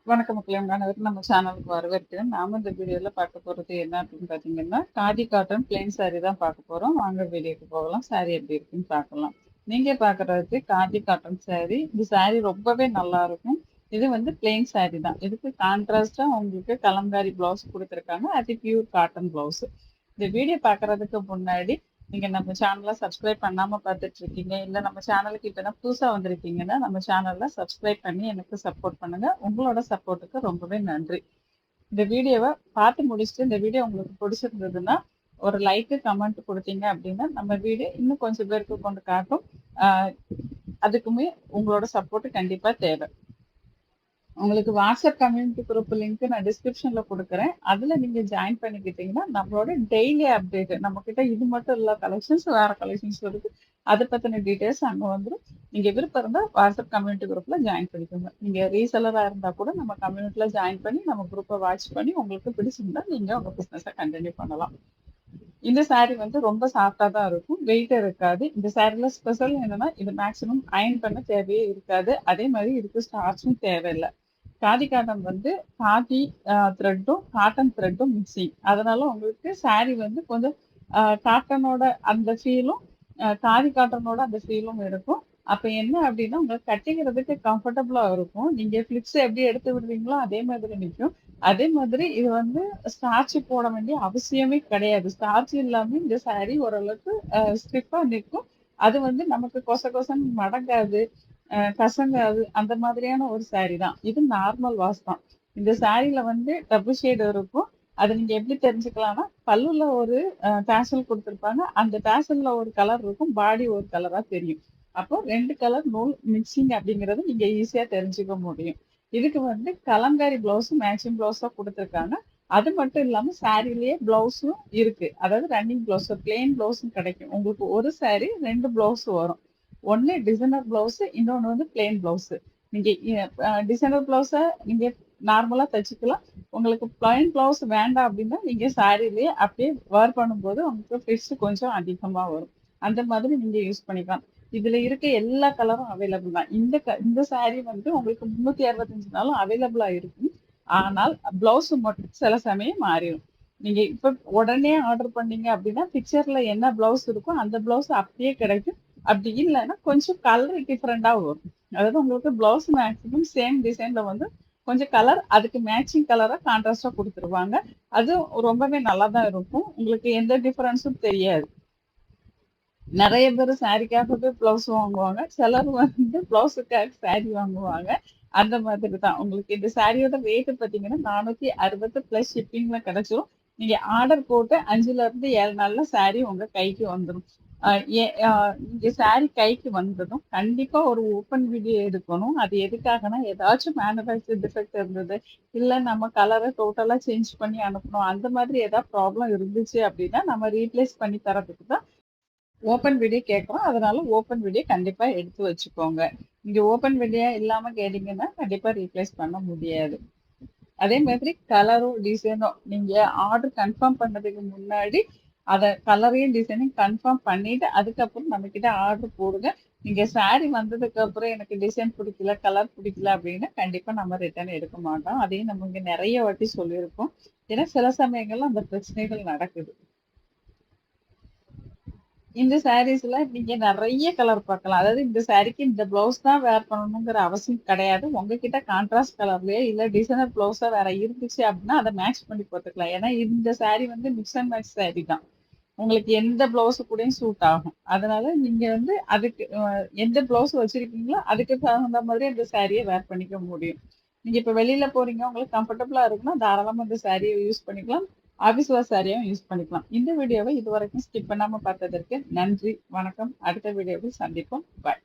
வணக்கம் மக்களே! உங்க அனைவருக்கும் நம்ம சேனலுக்கு வரவேற்கிறேன். நாம இந்த வீடியோல பார்க்க போறது என்ன அப்படின்னு பார்த்தீங்கன்னா, காதி காட்டன் பிளெயின் சாரி தான் பார்க்க போறோம். வாங்க வீடியோக்கு போகலாம். சாரி எப்படி இருக்குன்னு பார்க்கலாம். நீங்க பார்க்குறது காதி காட்டன் சாரி. இந்த சாரி ரொம்பவே நல்லா இருக்கும். இது வந்து பிளெயின் சாரி தான். இதுக்கு கான்ட்ராஸ்டா உங்களுக்கு கலம்காரி பிளவுஸ் குடுத்துருக்காங்க. அது பியூர் காட்டன் பிளவுஸ். இந்த வீடியோ பார்க்கறதுக்கு முன்னாடி நீங்க நம்ம சேனலை சப்ஸ்கிரைப் பண்ணாம பார்த்துட்டு இருக்கீங்க, இல்ல நம்ம சேனலுக்கு இப்பதான் புதுசா வந்திருக்கீங்கன்னா நம்ம சேனல்ல சப்ஸ்கிரைப் பண்ணி எனக்கு சப்போர்ட் பண்ணுங்க. உங்களோட சப்போர்ட்டுக்கு ரொம்பவே நன்றி. இந்த வீடியோவை பார்த்து முடிச்சுட்டு இந்த வீடியோ உங்களுக்கு பிடிச்சிருந்ததுன்னா ஒரு லைக் கமெண்ட் கொடுத்தீங்க அப்படின்னா நம்ம வீடியோ இன்னும் கொஞ்சம் பேருக்கு கொண்டு காட்டும். ஆஹ் அதுக்குமே உங்களோட சப்போர்ட் கண்டிப்பா தேவை. உங்களுக்கு வாட்ஸ்அப் கம்யூனிட்டி குரூப் லிங்க் நான் டிஸ்கிரிப்ஷன்ல கொடுக்குறேன். அதுல நீங்க ஜாயின் பண்ணிக்கிட்டீங்கன்னா நம்மளோட டெய்லி அப்டேட், நம்ம கிட்ட இது மட்டும் இல்ல கலெக்ஷன்ஸ், வேற கலெக்ஷன்ஸ் இருக்கு. அதை பத்தின டீடைல்ஸ் அங்க வந்துடும். நீங்க விருப்பம் இருந்தா வாட்ஸ்அப் கம்யூனிட்டி குரூப்ல ஜாயின் பண்ணிக்கோங்க. நீங்க ரீசெலரா இருந்தா கூட நம்ம கம்யூனிட்டில ஜாயின் பண்ணி நம்ம குரூப்பை வாட்ச் பண்ணி உங்களுக்கு பிடிச்சிருந்தா நீங்க உங்க பிசினஸை கண்டினியூ பண்ணலாம். இந்த சாரி வந்து ரொம்ப சாஃப்டா தான் இருக்கும், வெயிட் இருக்காது. இந்த சாரில ஸ்பெஷல் என்னன்னா இது மேக்ஸிமம் அயன் பண்ண தேவையே இருக்காது. அதே மாதிரி இதுக்கு ஸ்டார்ச்சும் தேவையில்லை. காதி காட்டன் வந்து காதி த்ரெட்டும் காட்டன் த்ரெட்டும் மிக்சிங், அதனால உங்களுக்கு saree வந்து கொஞ்சம் காட்டனோட அந்த ஃபீலும் காதி காட்டனோட அந்த ஃபீலும் இருக்கும். அப்ப என்ன அப்படின்னா உங்களுக்கு கட்டிக்கிறதுக்கு கம்ஃபர்டபுளா இருக்கும். நீங்க ஃபிளிப்ஸ் எப்படி எடுத்து விடுவீங்களோ அதே மாதிரி நிற்கும். அதே மாதிரி இது வந்து ஸ்டார்ச் போட வேண்டிய அவசியமே கிடையாது. ஸ்டார்ச் இல்லாம இந்த saree ஓரளவுக்கு ஸ்டிஃபா நிற்கும். அது வந்து நமக்கு கொச கொசன்னு மடங்காது, கசங்காது. அந்த மாதிரியான ஒரு saree தான் இது. நார்மல் வாஷ் தான். இந்த சாரில வந்து டபுள் ஷேட் இருக்கும். அது நீங்க எப்படி தெரிஞ்சுக்கலாம்னா பல்லுல ஒரு டேசல் கொடுத்துருப்பாங்க. அந்த டேசல்ல ஒரு கலர் இருக்கும், பாடி ஒரு கலரா தெரியும். அப்போ ரெண்டு கலர் நூல் மிக்சிங் அப்படிங்கறது நீங்க ஈஸியா தெரிஞ்சுக்க முடியும். இதுக்கு வந்து கலம்காரி பிளவுஸ் மேட்சிங் பிளவுஸா கொடுத்துருக்காங்க. அது மட்டும் இல்லாம சாரிலேயே பிளவுஸும் இருக்கு. அதாவது ரன்னிங் பிளவுஸ், பிளெயின் பிளவுஸும் கிடைக்கும். உங்களுக்கு ஒரு சாரி ரெண்டு பிளவுஸ் வரும். ஒன்னு டிசைனர் பிளவுஸ், இன்னொன்னு வந்து பிளெயின் பிளவுஸ். நீங்க டிசைனர் பிளவுஸ நீங்க நார்மலா தச்சுக்கலாம். உங்களுக்கு பிளைன் பிளவுஸ் வேண்டாம் அப்படின்னா நீங்க சாரிலேயே அப்படியே வேர் பண்ணும்போது உங்களுக்கு ஃபிட்ஸ் கொஞ்சம் அதிகமா வரும். அந்த மாதிரி நீங்க யூஸ் பண்ணிக்கலாம். இதுல இருக்க எல்லா கலரும் அவைலபிள் தான். இந்த saree வந்து உங்களுக்கு 365 நாளும் அவைலபிளா இருக்கும். ஆனால் பிளவுஸ் மட்டும் சில சமயம் மாறிடும். நீங்க இப்ப உடனே ஆர்டர் பண்ணீங்க அப்படின்னா பிக்சர்ல என்ன பிளவுஸ் இருக்கோ அந்த பிளவுஸ் அப்படியே கிடைக்கும். அப்படி இல்லைன்னா கொஞ்சம் கலர் டிஃப்ரெண்டா வரும். அதாவது உங்களுக்கு பிளவுஸ் மேக்ஸிமம் சேம் டிசைன்ல வந்து கொஞ்சம் கலர் அதுக்கு மேட்சிங் கலரா கான்ட்ராஸ்டா கொடுத்துருவாங்க. அது ரொம்பவே நல்லா தான் இருக்கும். உங்களுக்கு எந்த டிஃபரன்ஸும் தெரியாது. நிறைய பேர் சாரிக்காகவே பிளவுஸ் வாங்குவாங்க, சிலர் வந்து பிளவுஸுக்காக சாரி வாங்குவாங்க. அந்த மாதிரி தான். உங்களுக்கு இந்த சாரியோட ரேட்டு பார்த்தீங்கன்னா 460 பிளஸ் ஷிப்பிங்ல கிடைச்சிரும். நீங்க ஆர்டர் போட்டு 5ல இருந்து 7 நாள்ல சாரி உங்க கைக்கு வந்துடும். நீங்க சாரி கைக்கு வந்ததும் கண்டிப்பா ஒரு ஓப்பன் வீடியோ எடுக்கணும். அது எதுக்காகனா ஏதாச்சும் மேனுஃபேக்சர் டிஃபெக்ட் இருந்தது, இல்ல நம்ம கலரை டோட்டலா சேஞ்ச் பண்ணி அனுப்பணும், அந்த மாதிரி ஏதாவது ப்ராப்ளம் இருந்துச்சு அப்படின்னா நம்ம ரீப்ளேஸ் பண்ணி தரதுக்கு தான் ஓப்பன் வீடியோ கேட்குறோம். அதனால ஓப்பன் வீடியோ கண்டிப்பா எடுத்து வச்சுக்கோங்க. நீங்க ஓப்பன் வீடியோ இல்லாம கேட்டீங்கன்னா கண்டிப்பா ரீப்ளேஸ் பண்ண முடியாது. அதே மாதிரி கலரும் டிசைனும் நீங்க ஆர்டர் கன்ஃபார்ம் பண்ணதுக்கு முன்னாடி அதை கலரையும் டிசைனையும் கன்ஃபார்ம் பண்ணிட்டு அதுக்கப்புறம் நம்ம கிட்ட ஆர்டர் போடுங்க. நீங்க saree வந்ததுக்கு அப்புறம் எனக்கு டிசைன் பிடிக்கல, கலர் பிடிக்கல அப்படின்னா கண்டிப்பா நம்ம ரிட்டர்ன் எடுக்க மாட்டோம். அதையும் நம்ம இங்க நிறைய வாட்டி சொல்லியிருக்கோம். ஏன்னா சில சமயங்கள்ல அந்த பிரச்சனைகள் நடக்குது. இந்த சாரீஸ்ல நீங்க நிறைய கலர் பார்க்கலாம். அதாவது இந்த சாரிக்கு இந்த பிளவுஸ் தான் வேர் பண்ணணுங்கிற அவசியம் கிடையாது. உங்ககிட்ட கான்ட்ராஸ்ட் கலர்லயே இல்ல டிசைனர் பிளவுஸா வேற இருந்துச்சு அப்படின்னா அதை மேட்ச் பண்ணி போட்டுக்கலாம். ஏன்னா இந்த saree வந்து மிக்ஸ் அண்ட் மேட்ச் saree தான். உங்களுக்கு எந்த பிளவுஸ் கூடயும் சூட் ஆகும். அதனால நீங்க வந்து அதுக்கு எந்த பிளவுஸ் வச்சிருக்கீங்களோ அதுக்கு தகுந்த மாதிரி அந்த சாரியை வேர் பண்ணிக்க முடியும். நீங்க இப்ப வெளியில போறீங்க, உங்களுக்கு கம்ஃபர்டபுளா இருக்குன்னா தாராளமா அந்த சாரியை யூஸ் பண்ணிக்கலாம். ஆபீஸ் வேர் சாரியாவும் யூஸ் பண்ணிக்கலாம். இந்த வீடியோவை இதுவரைக்கும் ஸ்கிப் பண்ணாம பார்த்ததற்கு நன்றி. வணக்கம். அடுத்த வீடியோவில் சந்திப்போம். பாய்.